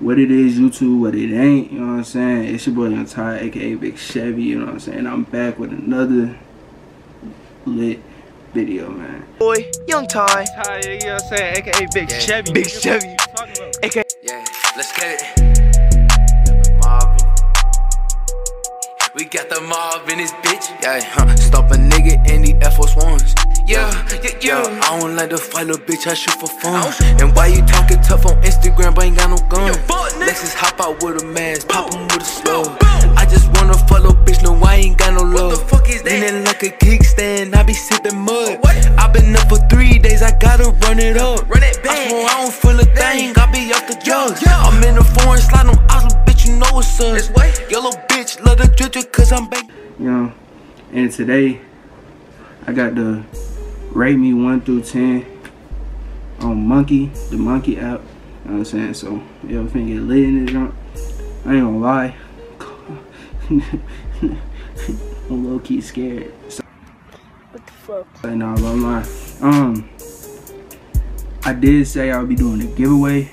What it is, YouTube, what it ain't, you know what I'm saying? It's your boy Young Ty, aka Big Chevy, you know what I'm saying? I'm back with another lit video, man. Boy, Young Ty. You know what I'm saying? AKA Big Chevy. Big Chevy. AKA. Yeah, let's get it. We got the mob in this bitch. Yeah, stop a nigga in the Air Force Ones. Yeah. I don't like to fight, little bitch, I shoot for fun. And why you talking tough on Instagram, but ain't got no gun? Let's just hop out with a mask, pop him with a slug. I just wanna follow bitch, no, I ain't got no love. What the fuck is that? Leaning like a kickstand, I be sipping mud. I been up for 3 days, I gotta run it up. I swear I don't feel a thing, I be off the drugs. I'm in a foreign slide on Oslo, bitch, you know what's up. Yellow bitch, love the drip cause I'm back. You know, and today I got the rate me 1 through 10 on the Monkey app. You know what I'm saying? So, yeah, I'm finna get lit in this junk. I ain't gonna lie. I'm low key scared. So, what the fuck? No, I'm lying. I did say I'll be doing a giveaway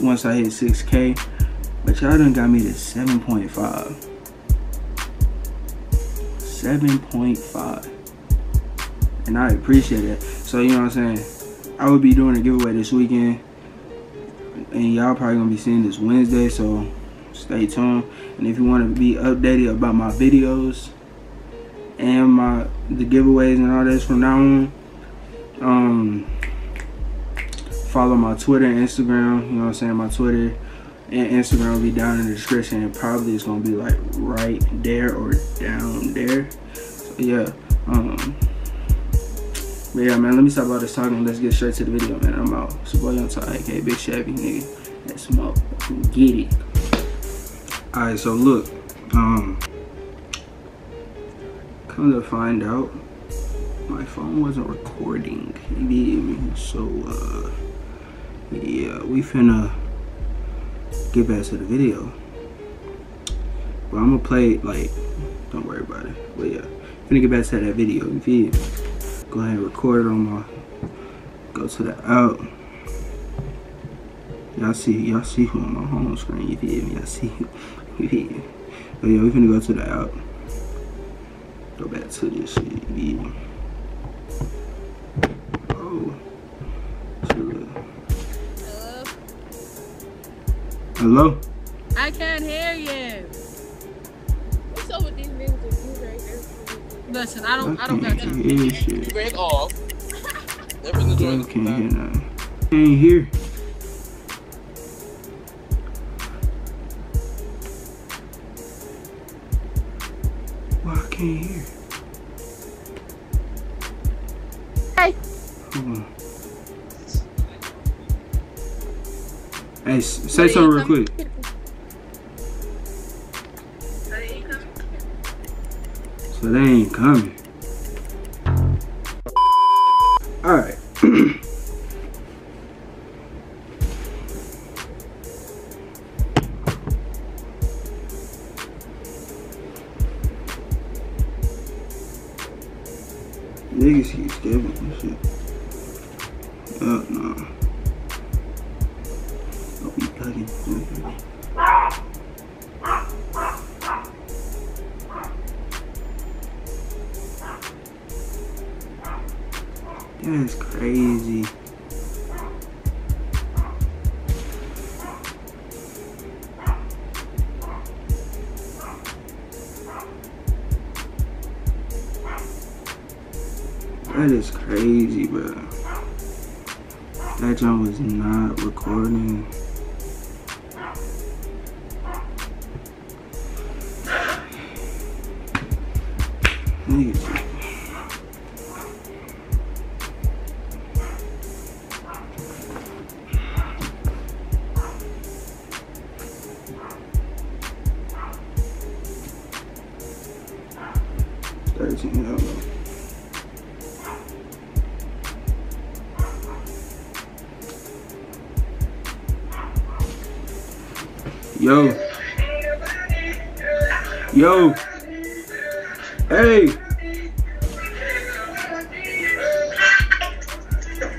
once I hit 6K, but y'all done got me to 7.5. 7.5. And I appreciate it. So, you know what I'm saying? I will be doing a giveaway this weekend. And y'all probably gonna be seeing this Wednesday, so stay tuned. And if you want to be updated about my videos and the giveaways and all this from now on, follow my Twitter and Instagram. You know what I'm saying? My Twitter and Instagram will be down in the description, and probably it's gonna be like right there or down there. So yeah, but yeah, man, let me stop all this talking. Let's get straight to the video, man. I'm out. It's your boy Young Ty, aka Big Chevy, nigga. Let's smoke. Get it. Alright, so look, come to find out, my phone wasn't recording. You get me? So yeah, we finna get back to the video. But I'm gonna play it, like, don't worry about it. But yeah, finna get back to that video. You feel me? Go ahead and record it on my, go to the out. Y'all see who on my home screen, you feel me? Y'all see who, you feel me? But yeah, we finna go to the out. Go back to this shit, you feel me? Oh. Hello? I can't hear you. What's up with these niggas with you right here? Listen, I don't got to hear shit. Break off. Never in the Still can't hear nothing. Can't hear. Well, I can't hear. Hey. Hold on. Hey, say something real quick. So they ain't coming. Alright. Niggas keep skipping and shit. Oh no. Don't be plugging. That's crazy. That is crazy, bro. That jump was not recording. Niggas. Yo. Yo. Hey.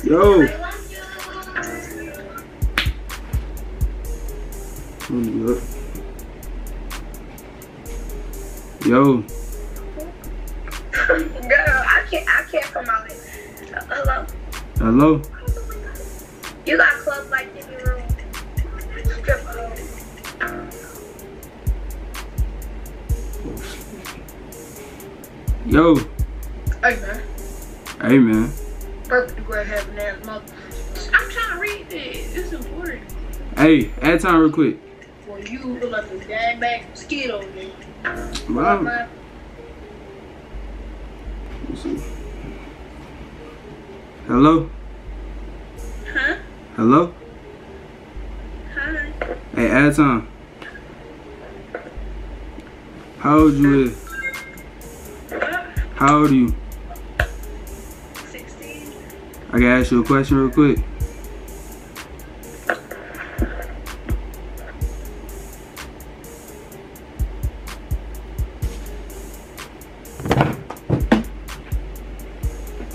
Yo. Yo. Girl, I can't come out. Hello. Hello. You got club like in your room. Strip club. Yo. Hey man. Hey man. Perfect great having ass mother. I'm trying to read this. It's important. Hey, add time real quick. Well, you look like a gang bag mosquito, man. Wow. Man. Let's see. Hello? Huh? Hello? Hi. Hey, add time. How old you is? How old are you? 16. I can ask you a question real quick.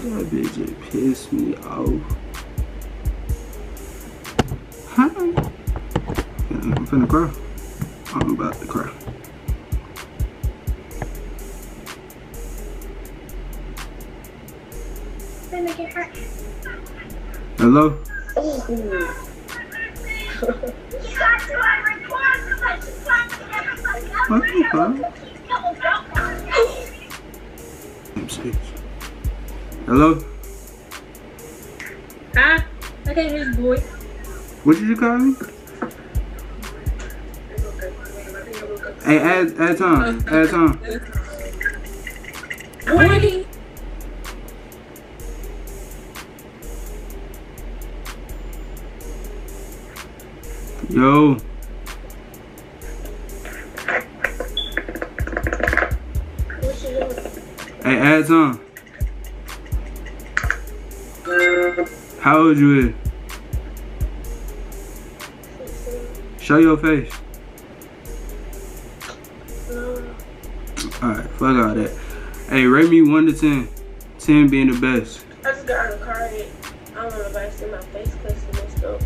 That bitch just pissed me off. Huh? I'm finna cry. I'm about to cry. Finna get hurt. Hello? Oh. You got to report because she's talking everybody else. Okay, fine. I'm serious. Hello? Huh? I can't hear you, boy. What did you call me? Hey, add time. Add time. Boy. Yo. What you doing? Hey, add time. How old you is? Show your face. Alright, fuck all that. Hey, rate me 1 to 10. 10 being the best. I just got on the car and I don't want nobody to see my face because it's messed up.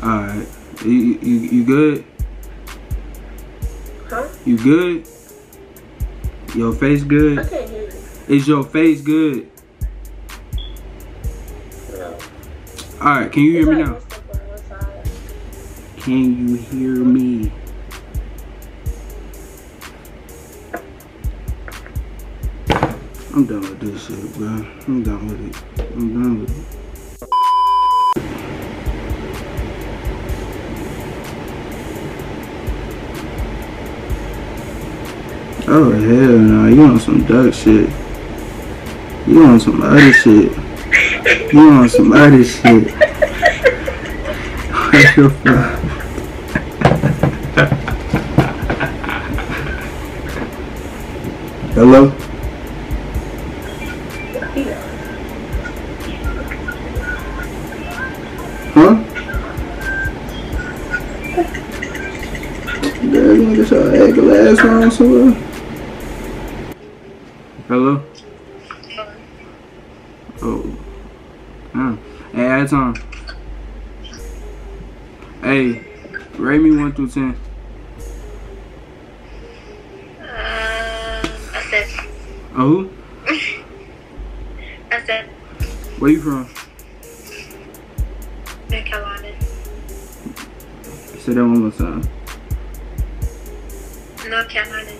Alright. You good? Huh? You good? Your face I good? can't hear you. Is your face good? No. Alright, can you hear me now? It's like messed up on one side. Can you hear me? I'm done with this shit, bro. I'm done with it. I'm done with it. Oh hell no, you on some duck shit. You on some other shit. You on some other shit. What's your fuck? Hello? Huh? Girl, you get your egg glass on somewhere? Hello? Oh. Hey, add time. Hey, rate me 1 through 10. I said. Oh, who? I said. Where you from? North Carolina. Say that one more time. North Carolina.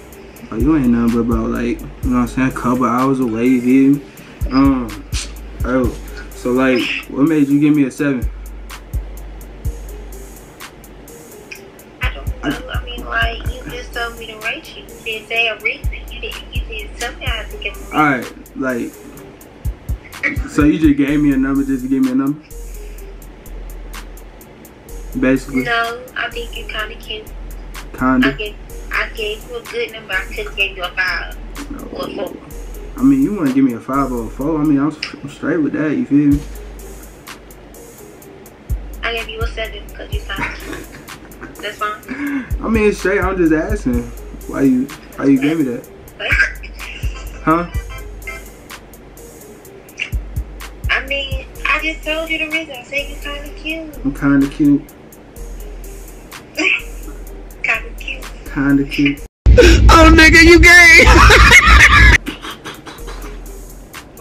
Oh, you ain't nothing but about like, you know what I'm saying, a couple hours away, you feel me? Oh, so like, what made you give me a 7? I don't know. I mean, like, you just told me to rate you. You didn't say a reason. You didn't tell me how to give a reason. Alright, like, so you just gave me a number just to give me a number? Basically? No, I think you kind of cute. Kinda? I gave you a good number. I could have gave you a 5 or a 4. I mean, you want to give me a 5 or a 4? I mean, I'm straight with that, you feel me? I gave you a 7 because you kind of cute. That's fine. I mean, it's straight. I'm just asking why you gave me that? But, Huh? I mean, I just told you the reason. I said you're kind of cute. I'm kind of cute. Kind of cute. Kind of cute. Oh, nigga, you gay.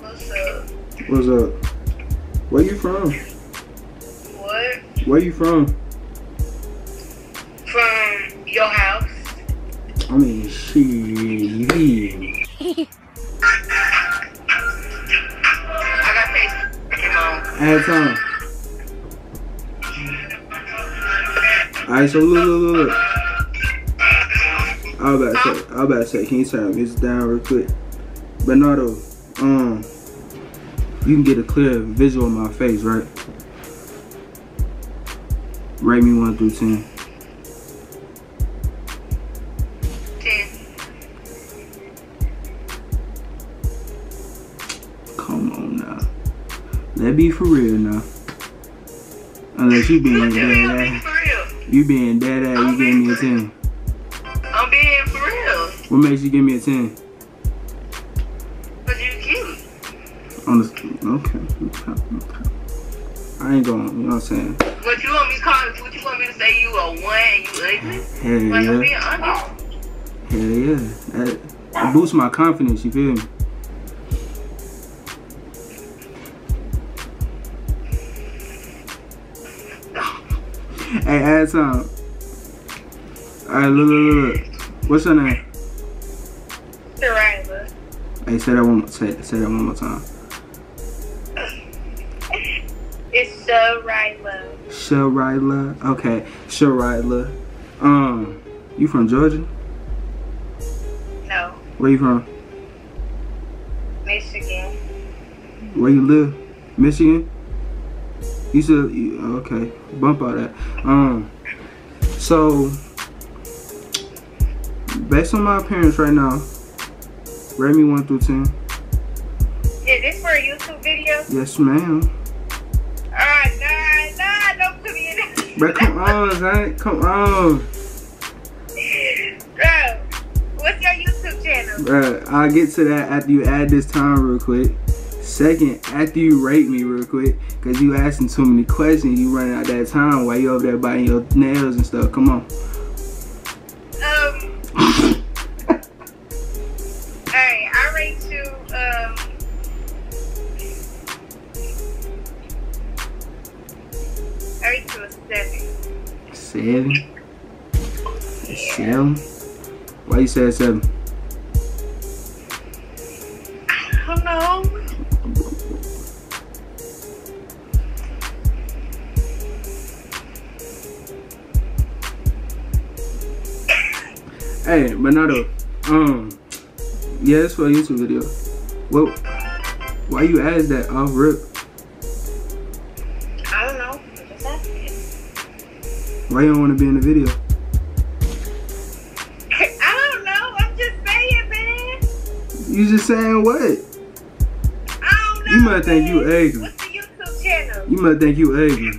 What's up? What's up? Where you from? What? Where you from? From your house? I mean, shit. I got paid. I had time. Alright, so look. I was about to say, can you turn this down real quick? Bernardo, you can get a clear visual of my face, right? Rate me 1 through 10. 10. Come on now. Let's be for real now. Unless you being dead ass. For real. You being dead ass, you gave me a 10. I'm being for real. What makes you give me a 10? Cause you cute. Okay. I ain't going, you know what I'm saying? What you want me to call? What you want me to say? You a 1 and you ugly? Hell Like I'm yeah. being honest. Hell yeah. That boosts my confidence, you feel me? Hey, add some. Alright, look. What's your name? Sarayla. Hey, say that one more time. It's Sarayla. Sharayla. Okay, Sharayla. You from Georgia? No, Where you from? Michigan. Where you live? Michigan? You said, okay, bump all that. So, based on my appearance right now, rate me 1 through 10. Is this for a YouTube video? Yes, ma'am. Nah, don't put me in that. But come on, Zach, come on. Bro, what's your YouTube channel? Bruh, I'll get to that after you add this time real quick. Second, after you rate me real quick, cause you asking too many questions, you running out that time while you over there biting your nails and stuff. Come on. Alright, I rate you, I rate you a 7. 7? 7? Why you say 7? I don't know. Hey, Bernardo, yeah, it's for a YouTube video. Well, why you asked that off rip? I don't know. I'm just asking. Why you don't want to be in the video? I don't know. I'm just saying, man. You just saying what? I don't know. You might think you ugly. What's the YouTube channel? You might think you ugly.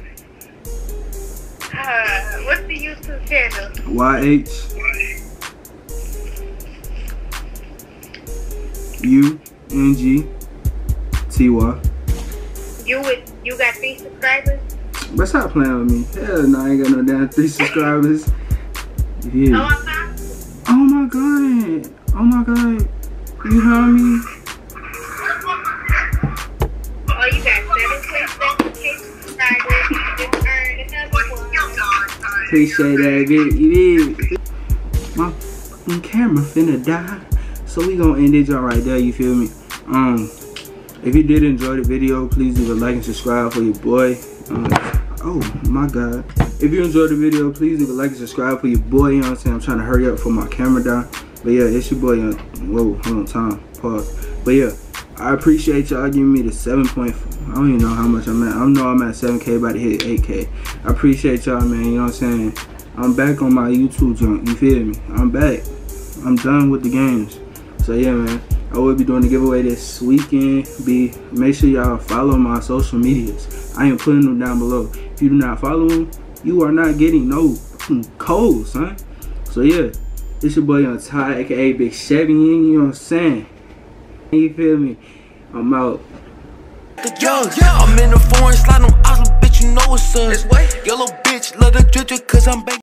What's the YouTube channel? YHUNGTY. You got 3 subscribers? But stop playing with me. Hell no, I ain't got no damn 3 subscribers. Yeah. Oh, I'm not. Oh my god. Oh my god. You heard me? Oh, you got 7.7K subscribers. You just earned another one. Appreciate that, bitch. You did. My fucking camera finna die. So we gonna end it right there, you feel me? If you did enjoy the video, please leave a like and subscribe for your boy. Oh my god. If you enjoyed the video, please leave a like and subscribe for your boy. You know what I'm saying? I'm trying to hurry up for my camera down. But yeah, it's your boy. Whoa, hold on, time. Pause. But yeah, I appreciate y'all giving me the 7.4. I don't even know how much I'm at. I know I'm at 7K, about to hit 8K. I appreciate y'all, man. You know what I'm saying? I'm back on my YouTube junk. You feel me? I'm back. I'm done with the games. So yeah, man. I will be doing the giveaway this weekend. Make sure y'all follow my social medias. I am putting them down below. If you do not follow them, you are not getting no codes, son. So yeah, it's your boy Young Ty, aka Big Chevy. You know what I'm saying? You feel me? I'm out. the drugs. I'm in the foreign slide on Oslo, bitch, you know what's up. Yellow bitch, love the drip cause I'm bang.